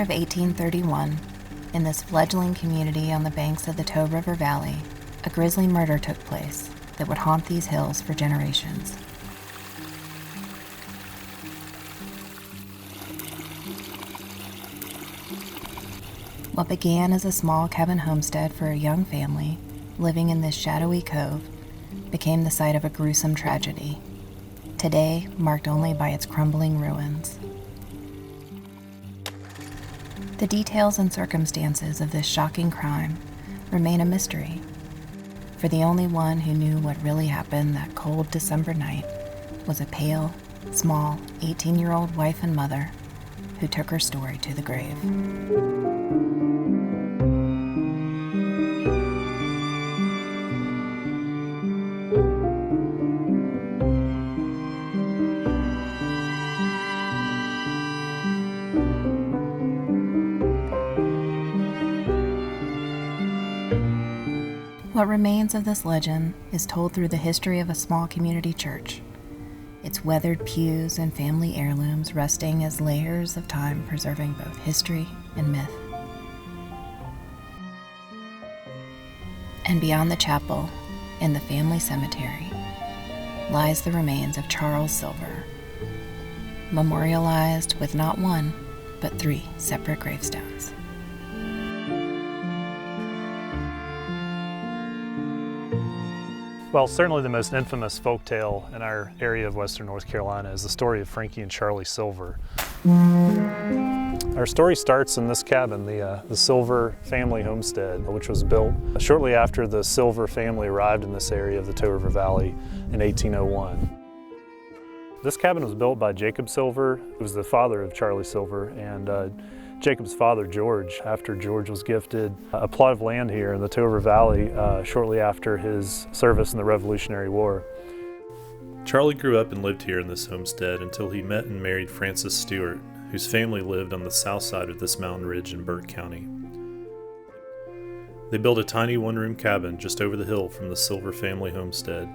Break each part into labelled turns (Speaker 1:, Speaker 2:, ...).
Speaker 1: of 1831, in this fledgling community on the banks of the Tow River Valley, a grisly murder took place that would haunt these hills for generations. What began as a small cabin homestead for a young family living in this shadowy cove became the site of a gruesome tragedy, today marked only by its crumbling ruins. The details and circumstances of this shocking crime remain a mystery, for the only one who knew what really happened that cold December night was a pale, small 18-year-old wife and mother who took her story to the grave. What remains of this legend is told through the history of a small community church, its weathered pews and family heirlooms resting as layers of time preserving both history and myth. And beyond the chapel, in the family cemetery, lies the remains of Charles Silver, memorialized with not one, but 3 separate gravestones.
Speaker 2: Well, certainly the most infamous folktale in our area of Western North Carolina is the story of Frankie and Charlie Silver. Our story starts in this cabin, the Silver family homestead, which was built shortly after the Silver family arrived in this area of the Tow River Valley in 1801. This cabin was built by Jacob Silver, who was the father of Charlie Silver, and Jacob's father, George, after George was gifted a plot of land here in the Tow River Valley shortly after his service in the Revolutionary War.
Speaker 3: Charlie grew up and lived here in this homestead until he met and married Frances Stewart, whose family lived on the south side of this mountain ridge in Burke County. They built a tiny one-room cabin just over the hill from the Silver family homestead,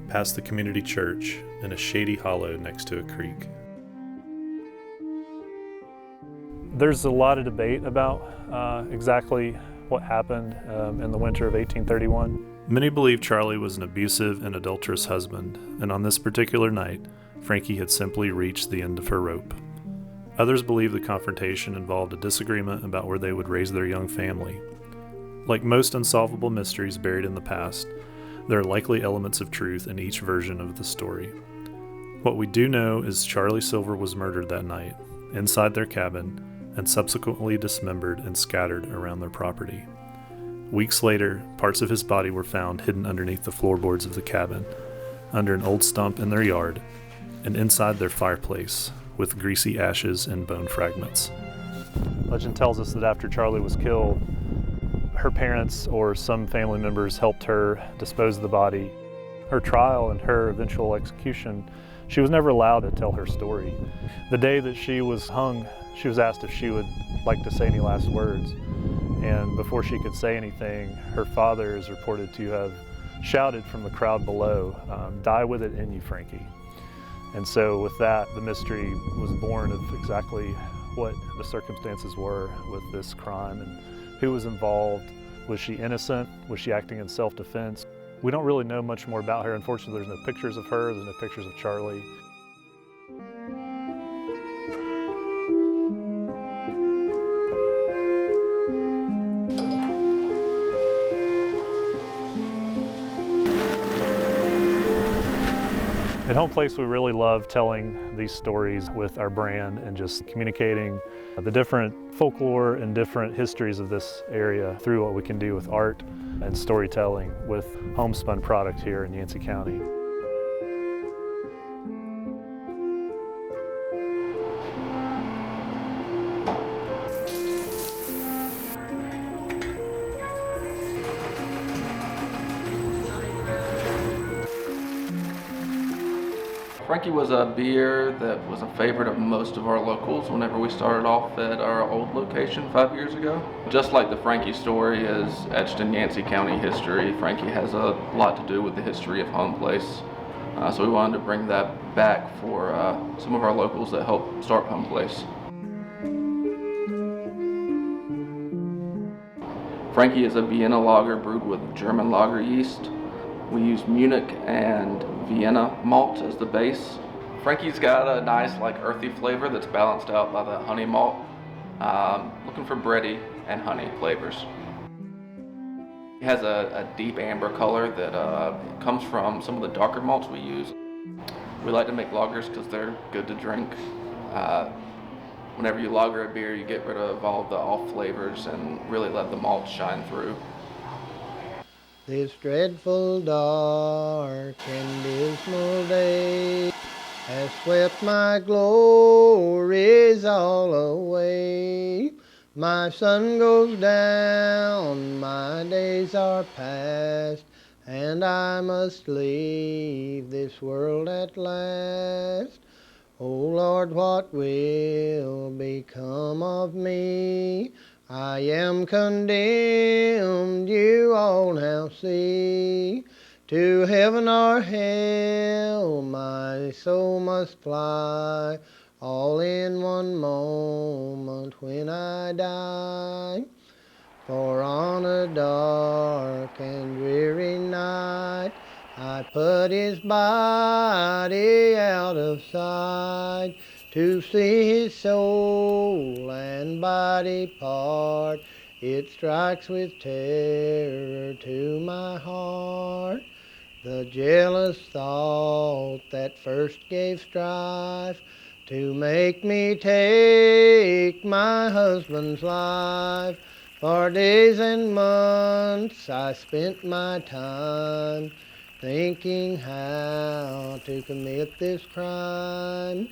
Speaker 3: past the community church, in a shady hollow next to a creek.
Speaker 2: There's a lot of debate about exactly what happened in the winter of 1831.
Speaker 3: Many believe Charlie was an abusive and adulterous husband, and on this particular night, Frankie had simply reached the end of her rope. Others believe the confrontation involved a disagreement about where they would raise their young family. Like most unsolvable mysteries buried in the past, there are likely elements of truth in each version of the story. What we do know is Charlie Silver was murdered that night, inside their cabin, and subsequently dismembered and scattered around their property. Weeks later, parts of his body were found hidden underneath the floorboards of the cabin, under an old stump in their yard, and inside their fireplace, with greasy ashes and bone fragments.
Speaker 2: Legend tells us that after Charlie was killed, her parents or some family members helped her dispose of the body. Her trial and her eventual execution, she was never allowed to tell her story. The day that she was hung, she was asked if she would like to say any last words. And before she could say anything, her father is reported to have shouted from the crowd below, "Die with it in you, Frankie." And so with that, the mystery was born of exactly what the circumstances were with this crime and who was involved. Was she innocent? Was she acting in self-defense? We don't really know much more about her. Unfortunately, there's no pictures of her, there's no pictures of Charlie. At Home Place, we really love telling these stories with our brand and just communicating the different folklore and different histories of this area through what we can do with art and storytelling with homespun product here in Yancey County.
Speaker 4: Frankie was a beer that was a favorite of most of our locals whenever we started off at our old location 5 years ago. Just like the Frankie story is etched in Yancey County history, Frankie has a lot to do with the history of Home Place. So we wanted to bring that back for some of our locals that helped start Home Place. Frankie is a Vienna lager brewed with German lager yeast. We use Munich and Vienna malt as the base. Frankie's got a nice earthy flavor that's balanced out by the honey malt. Looking for bready and honey flavors. It has a deep amber color that comes from some of the darker malts we use. We like to make lagers because they're good to drink. Whenever you lager a beer, you get rid of all the off flavors and really let the malt shine through.
Speaker 5: This dreadful dark and dismal day has swept my glories all away. My sun goes down, my days are past, and I must leave this world at last. O Lord, what will become of me? I am condemned, you all now see. To heaven or hell my soul must fly, all in one moment when I die. For on a dark and dreary night I put his body out of sight, to see his soul and body part. It strikes with terror to my heart. The jealous thought that first gave strife to make me take my husband's life. For days and months I spent my time thinking how to commit this crime.